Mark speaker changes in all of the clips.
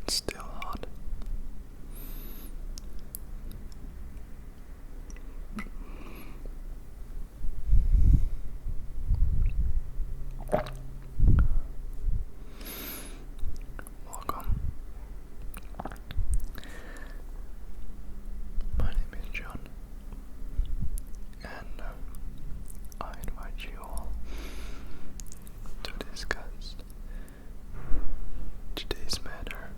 Speaker 1: It's still hot. Welcome. My name is John, and I invite you all to discuss today's matter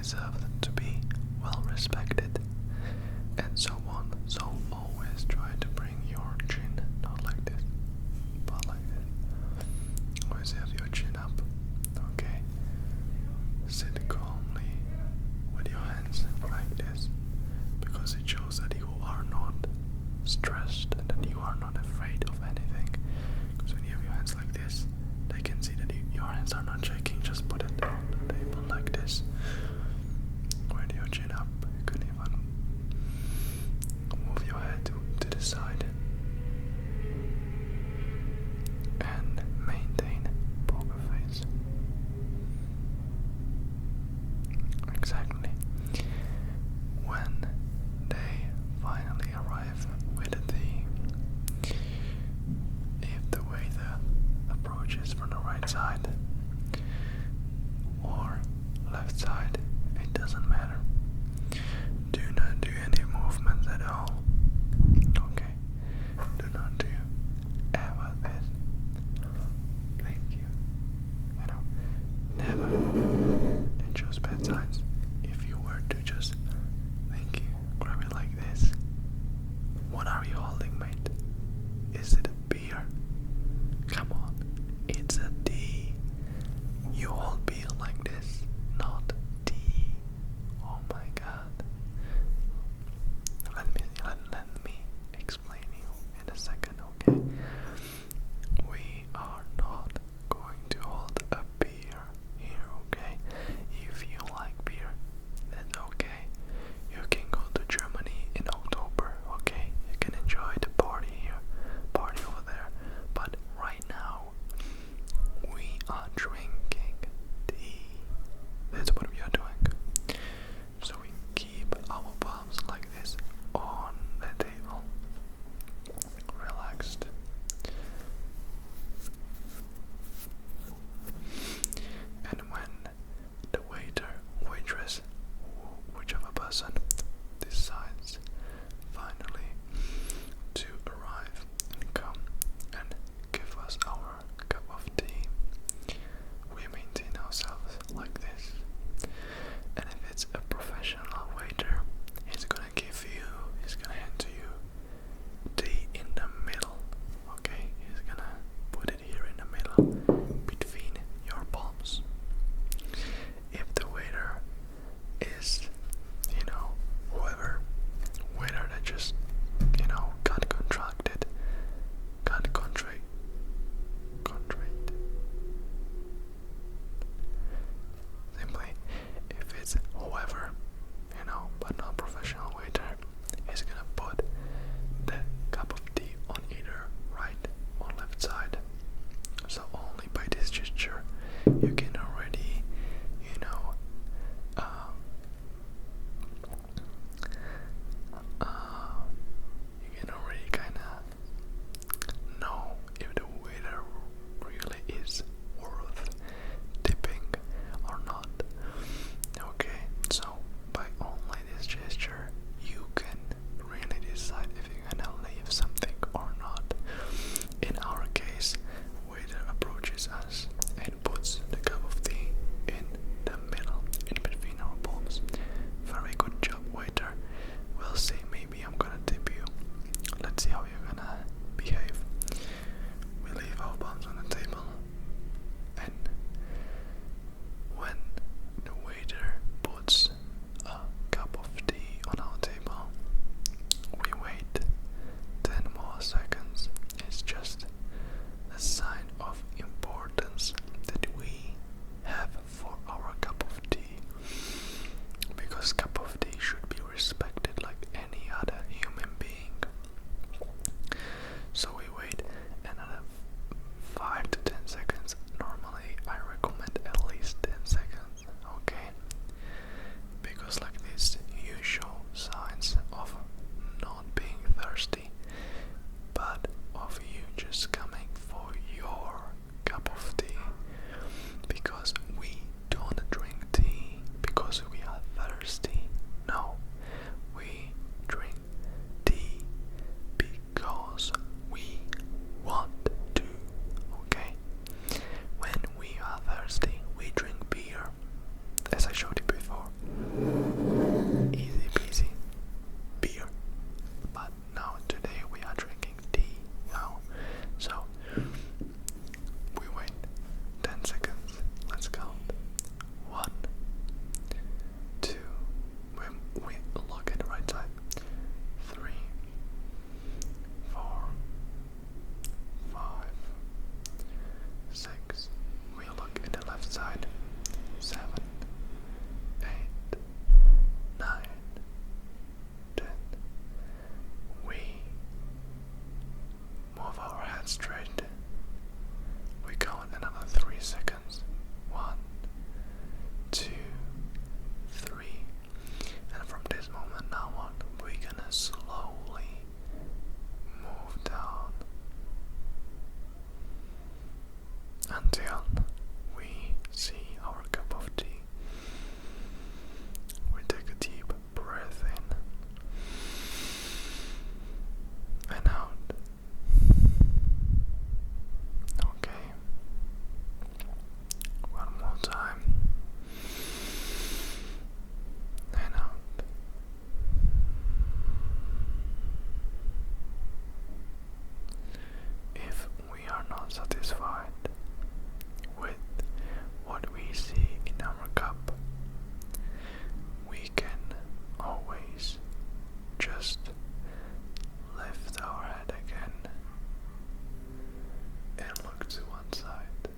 Speaker 1: deserve to be well respected, and so on. So always try to bring your chin not like this, but like this. Always have your chin up, okay? Sit calmly with your hands like this, because it shows that you are not stressed and that you are not afraid of anything. Because when you have your hands like this, they can see that your hands are not shaking. Just put it on the table like this. With your chin up, you can even move your head to the side and maintain poker face. Exactly. When they finally arrive with if the waiter approaches from the right side or left side, it doesn't matter. Do not do any movements at all. Okay? Do not do ever this. Thank you. You know, never. It shows bad signs. If you were to just thank you, grab it like this. What are you holding, mate? Is it a beer? Come on, it's a tea. You hold beer like this, not tea. Oh my god. Let me explain you in a second, okay? We are not going to hold a beer here, okay? If you like beer, that's okay. You can go to Germany in October, okay? You can enjoy the party here, party over there. But right now, we are drinking tea, 7, 8, 9, 10. We move our head straight. We count another 3 seconds. 1, 2, 3. And from this moment now on, we're gonna slowly move down until we see our cup of tea. We take a deep breath in and out. Okay. One more time. And out. If we are not satisfied with what we see in our cup, we can always just lift our head again and look to one side.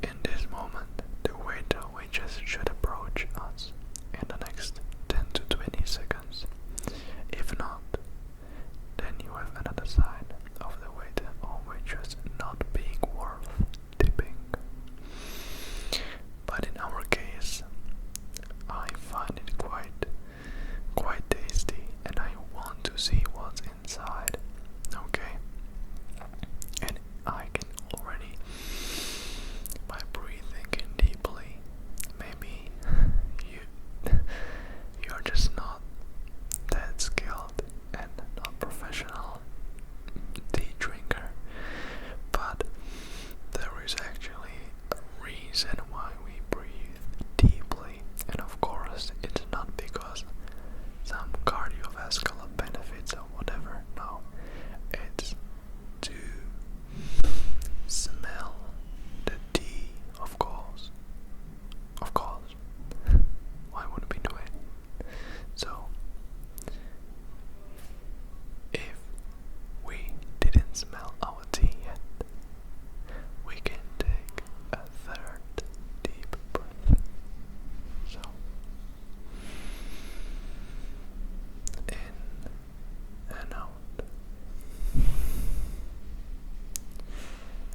Speaker 1: In this moment, the waiter waitress should approach us in the next 10 to 20 seconds. If not, then you have another sign of the waiter or waitress not being worth tipping. But in our case, I find it quite tasty, and I want to see what's inside. Okay, and I can already, by breathing in deeply, maybe you're just not that skilled and not professional tea drinker, but there is actually a reason why we breathe deeply, and of course it's not because some cardiovascular benefits or whatever. No, it's to smell the tea, of course. Why wouldn't we do it? So if we didn't smell our tea yet, we can take a third deep breath. So in and out.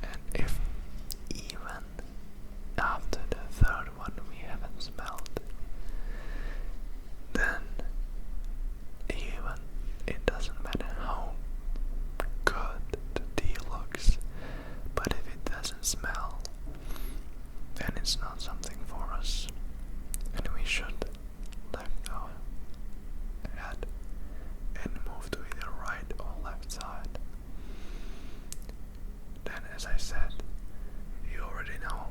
Speaker 1: And if even after the third one we haven't smelled, then even it doesn't matter how good the tea looks, but if it doesn't smell, then it's not something for us, and we should lift our head and move to either right or left side. Then, as I said, you already know,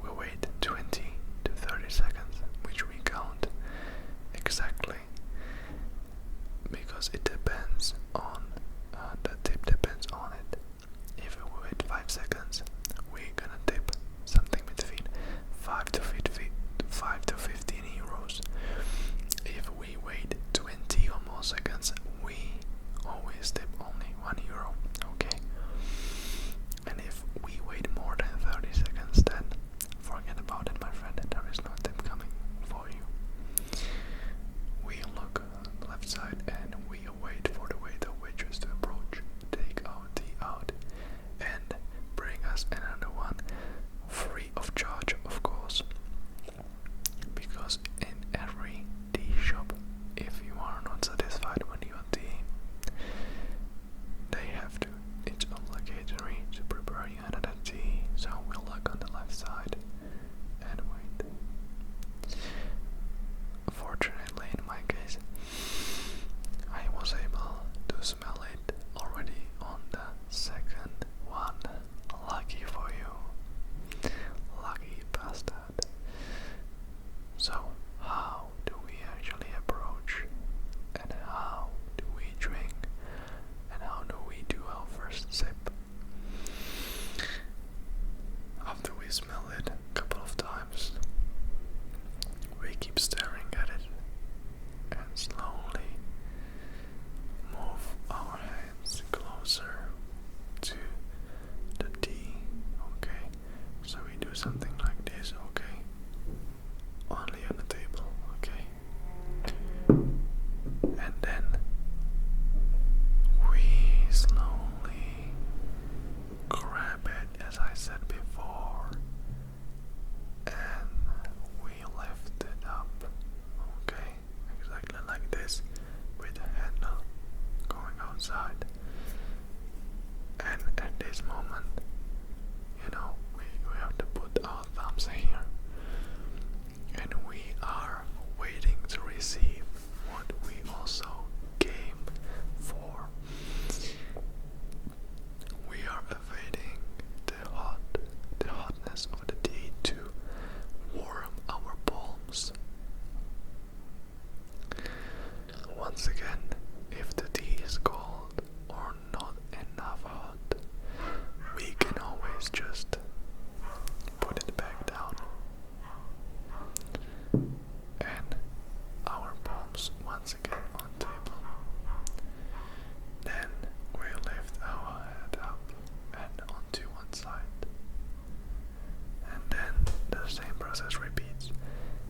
Speaker 1: we wait 20 to 30 seconds, which we count exactly, because it depends on, the tip depends on it. If we wait 5 seconds, we're gonna tip something between 5 do something like this, okay? Only on the table, okay? And then we slowly grab it, as I said before, and we lift it up, okay? Exactly like this, with the handle going outside. And at this moment, we have to put our thumbs here, and we are waiting to receive what we also came for. We are awaiting the hotness of the tea to warm our palms. Once again, if the tea is cold or not enough hot, we can always just put it back down, and our palms once again on table. Then we lift our head up and onto one side, and then the same process repeats.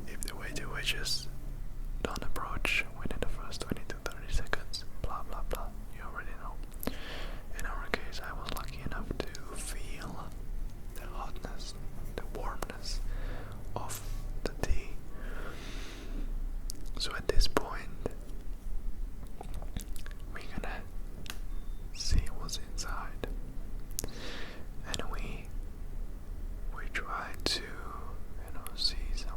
Speaker 1: If the waiter wishes, don't approach within the first 20 to 30 seconds, blah blah blah, you already know. In our case, I was lucky enough to feel the hotness, the warmness of the tea. So at this point, we're gonna see what's inside, and we try to see some